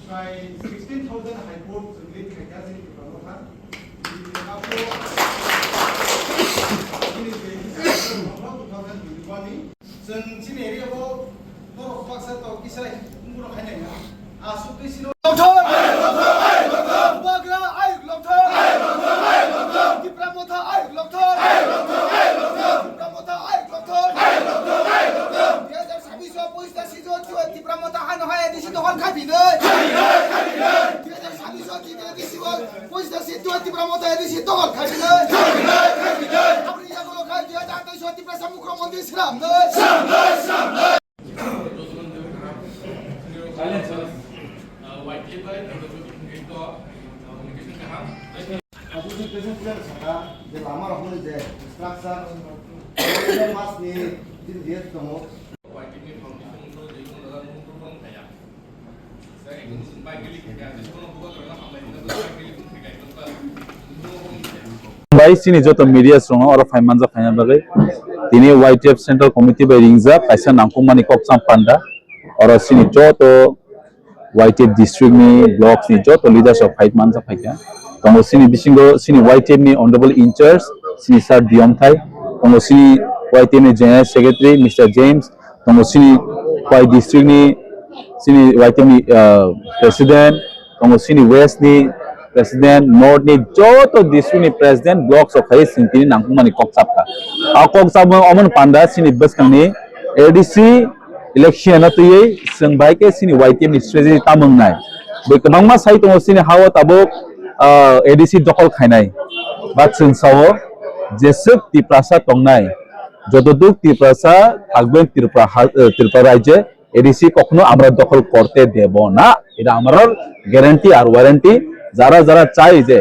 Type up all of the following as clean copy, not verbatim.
by 16,000 high court lead magazine promoter. जों चिन एरियाखौ बरफ बाक्सा तो किसाय मुरो खायनाय ना आसु किसिनो लथर आय लथर बाग्रा आय लथर आय लथर आय लथर दिप्रामथा आय लथर आय लथर आय लथर दिप्रामथा आय लथर आय लथर आय लथर 2026 পয়সা সিজো দিপ্রামথা হান হয় এদিছি দখল খাবিলে খাবিলে খাবিলে 2026 এদিছি পয়সা সিজো দিপ্রামথা এদিছি দখল খাবিলে খাবিলে খাবিলে আপনি যাগুলো খাই 2028 দিপ্রাসা মুখ্যমন্ত্রী সামনে সামনে সামনে silence white by itu communication kaham abu ni present clear Sakha je lama rahul je structure mas ni din dia kamu white ni foundation itu je itu dalam pun kaya saya ingin sampai kali kita semua buat karena sampai kita kali pun kaya By sini joto media strong or Faimanja Faina Bagai, Tini YTF Central Committee by Ringza, Paisa Nangkumani Kopsam Panda, or a sini joto YTF district ni blocks ni joto leaders of Faimanja Faika, Tongo sini Bishingo, sini YTF ni honorable in charge, sini Sir Diom Thai, Tongo sini YTF ni General Secretary, Mr. James, Tongo sini Y district ni, sini YTF ni President, Tongo sini West ni, President, North ni, joto district ni President, blocks of Hai Sintini Nangkumani Koksapka. Our Koksapka Oman Panda, Sini Baskani, ADC election na tuye, Sangbaike Sini YTM ni strategy tamang nai. Bekabangma sai to Sini Hawa Tabok ADC Dokhol Khwlainai. But since Sawo, Jesuk Tiprasa Tongnai, Jotoduk Tiprasa, Hagben Tirpa Raje, ADC Kokno Amra Dokhol Korte Debona, Ida Amaral, guarantee or warranty. যারা যারা চাই যে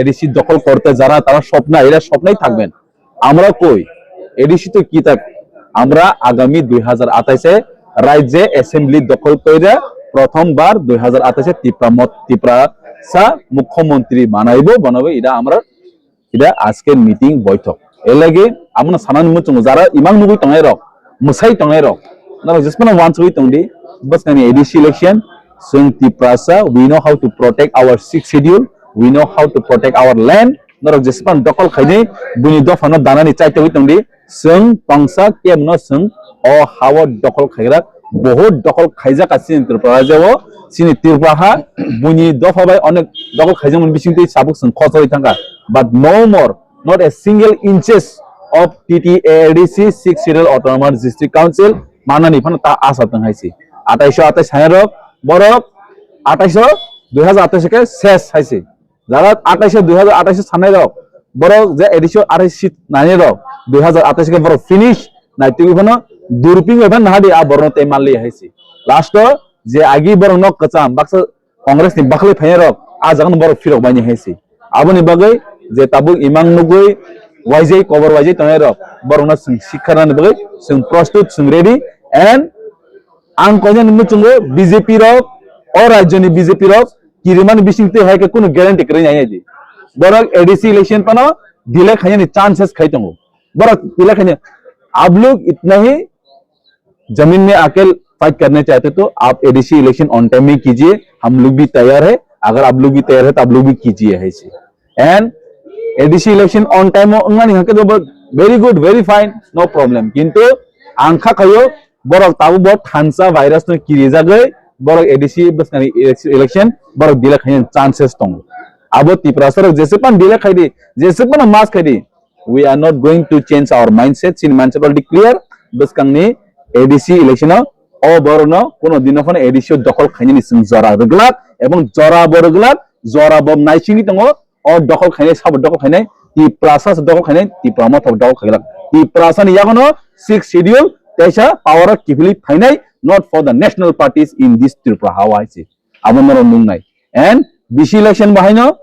ADC দখল করতে যারা তারা স্বপ্ন এরা স্বপ্নই থাকবেন আমরা কই এডিসি তো কি থাক আমরা আগামী 2028 এ রাজ্যে অ্যাসেম্বলি দখল কইরা প্রথমবার 2028 এ ত্রিপুরা মুখ্যমন্ত্রী বানাবো এটা আমরা এটা আজকের মিটিং বৈঠক এর লাগে আমরা সানান মুচুং যারা ইমাং নুগুই টঙাই রক মুসাই টঙাই রক না জেসপনা ওয়ান্স উই টংদি বাস কানি ADC election Sung Tiprasa, we know how to protect our sixth schedule. We know how to protect our land. Norok Jespan Dokhol Khwlainai, Buni Dofano Danani Chaita Witongdi, Sung Pangsa Kem no Sung or Howard Dokhol Khairak, Bohod Dokhol Khaizak Asin Tirparajawo, Sini Tirpaha, Buni Dofabai on a Dokhol Khaizam Bishing Sabuk and Koso Tanga, but no more, not a single inches of TTADC 6 Serial Autonomous District Council, Manani Panata Asatan Haisi. Ataisho Atas Hanarok. বরক 2028 কে শেষ হইছে যারা 2028 সামনে rock বরক যে addition 28 seat নানি rock 2028 কে বরক finish নাইতি কোনো দুরপিং এভেন নাহাদি আ বরনতে মানলি হইছে last যে আগি বরক knock কচাম বাক্স কংগ্রেস নি বাখলে ফাই রক আ জাগন বরক ফিরক বাইনি হইছে আবনি বাগৈ যে তাবু ইমাং নুগৈ ওয়াইজে কভার ওয়াইজে তনে রক বরনা শিক্ষারান বাগৈ সং প্রস্তুত সং রেডি এন্ড आं कौन मुचुंगो बीजेपी रॉक और राज्य बीजेपी रॉक किरिमान बिशिंगते है कि कोनो गारंटी करे नहीं दी बरक एडीसी इलेक्शन पनो दिले खाने चांसेस खाइतंगो बरक दिले खाने आप लोग इतना ही जमीन में आके फाइट करने चाहते तो आप एडीसी इलेक्शन ऑन टाइम में कीजिए हम लोग भी तैयार है अगर आप लोग भी तैयार है तो आप लोग भी कीजिए है इसे and ADC election on time उन्होंने यहाँ के तो very good very fine no problem किंतु आंखा खायो बरक ताबु बहुत थानसा भाइरस न किरि जागै बरक एडीसी बसकानि इलेक्शन बरक दिले खाइन चांसेस दं आबो त्रिपुरा सरक जेसेपान दिले खाइदि जेसेपान मास खाइदि we are not going to change our mindset सिन म्युनिसिपालिटी क्लियर बसकांनि एडीसी इलेक्शन अ बरनो कोनो दिनफोन एडीसी दखल खाइनि सिं जरा रगलाक एवं जरा बरगलाक जरा बम नाइसिंनि दङ अ दखल खाइनि सब दखल खाइनि त्रिपुरा दखल खाइनि त्रिपुरा मथ दखल खाइलाक त्रिपुरा सान यागनो 6 schedule Tesha power of Kipili Finai, not for the national parties in this Tripura Hawaii. Abamaro Mungai. And BC election Bahino,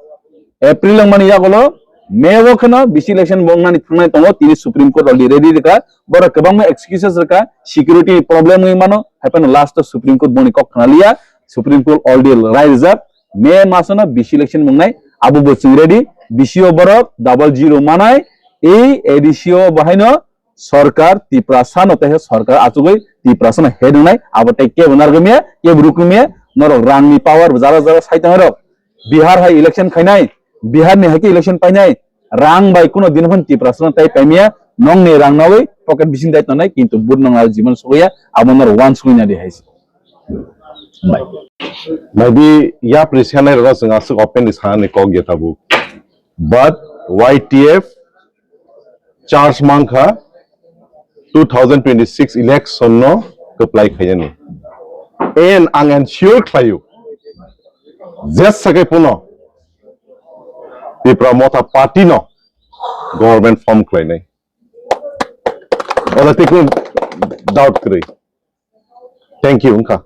April Mania Golo, May Wakana, BC election Bongan Tomo, Supreme Court already ready the car, but a Kabama excuses the car, security problem Mano, happened last of Supreme Court Bonico Kanalia, Supreme Court already rise up, May Masona, BC election Mungai, Abu Botsing ready, BC Oborok, 00 Manai, ADCO Bahino. सरकार तिप्रासा नते है सरकार आचुगै Tiprasa head नै अब टे के बनार गमिया के ब्रुकमिया नरक रांनि पावर जरा जरा साइतन रक बिहार हाई इलेक्शन खाइनाय बिहार नि हाकी इलेक्शन पाइनाय रां बाय कुनो दिन हन तिप्रासन ताई पैमिया नंग ने रां नावै पॉकेट बिसिन दायत नय किंतु बुद नंग जीवन सोया आमनर वन सुइना दे हाइस maybe ya presiane ro singa su open is han ko ge tabu but YTF charge mangkha 2026 election no apply khayani and ang ensure khayu just sake puno the promoter party no government form khwlainai ola tikun doubt kri thank you unka